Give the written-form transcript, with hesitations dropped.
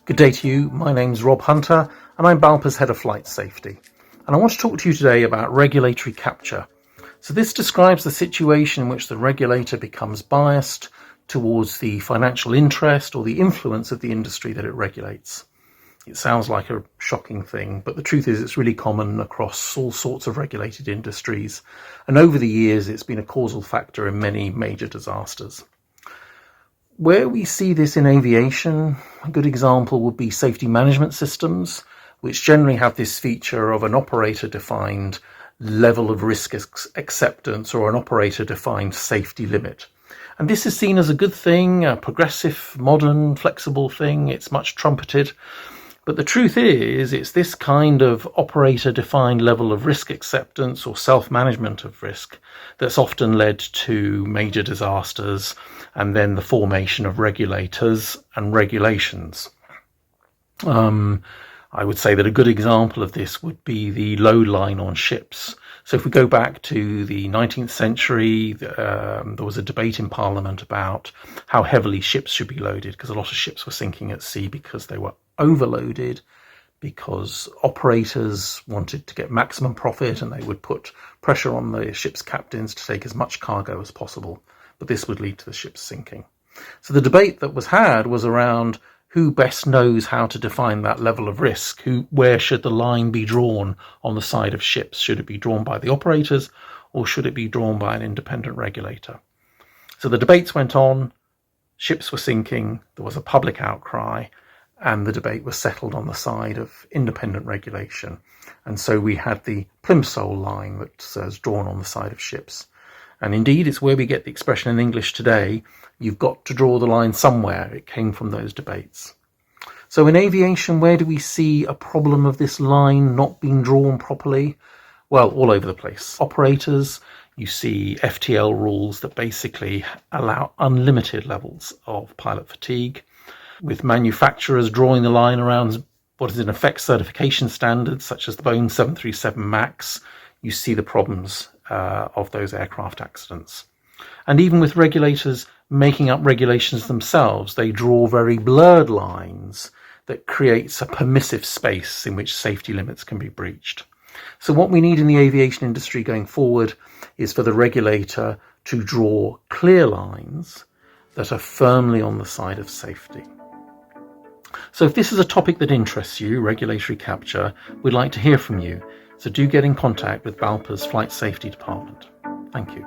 Good day to you. My name's Rob Hunter and I'm BALPA's Head of Flight Safety. And I want to talk to you today about regulatory capture. So this describes the situation in which the regulator becomes biased towards the financial interest or the influence of the industry that it regulates. It sounds like a shocking thing, but the truth is it's really common across all sorts of regulated industries. And over the years, it's been a causal factor in many major disasters. Where we see this in aviation, a good example would be safety management systems, which generally have this feature of an operator-defined level of risk acceptance or an operator-defined safety limit. And this is seen as a good thing, a progressive, modern, flexible thing. It's much trumpeted. But the truth is, it's this kind of operator-defined level of risk acceptance or self-management of risk that's often led to major disasters and then the formation of regulators and regulations. I would say that a good example of this would be the load line on ships. So if we go back to the 19th century, there was a debate in Parliament about how heavily ships should be loaded, because a lot of ships were sinking at sea because they were overloaded, because operators wanted to get maximum profit and they would put pressure on the ship's captains to take as much cargo as possible. But this would lead to the ship's sinking. So the debate that was had was around who best knows how to define that level of risk, where should the line be drawn on the side of ships? Should it be drawn by the operators or should it be drawn by an independent regulator? So the debates went on, ships were sinking, there was a public outcry, and the debate was settled on the side of independent regulation. And so we had the plimsoll line that's drawn on the side of ships. And indeed, it's where we get the expression in English today, you've got to draw the line somewhere. It came from those debates. So in aviation, where do we see a problem of this line not being drawn properly? Well, all over the place. Operators, you see FTL rules that basically allow unlimited levels of pilot fatigue, with manufacturers drawing the line around what is in effect certification standards, such as the Boeing 737 MAX. You see the problems of those aircraft accidents. And even with regulators making up regulations themselves, they draw very blurred lines that creates a permissive space in which safety limits can be breached. So what we need in the aviation industry going forward is for the regulator to draw clear lines that are firmly on the side of safety. So if this is a topic that interests you, regulatory capture, we'd like to hear from you. So do get in contact with BALPA's Flight Safety Department. Thank you.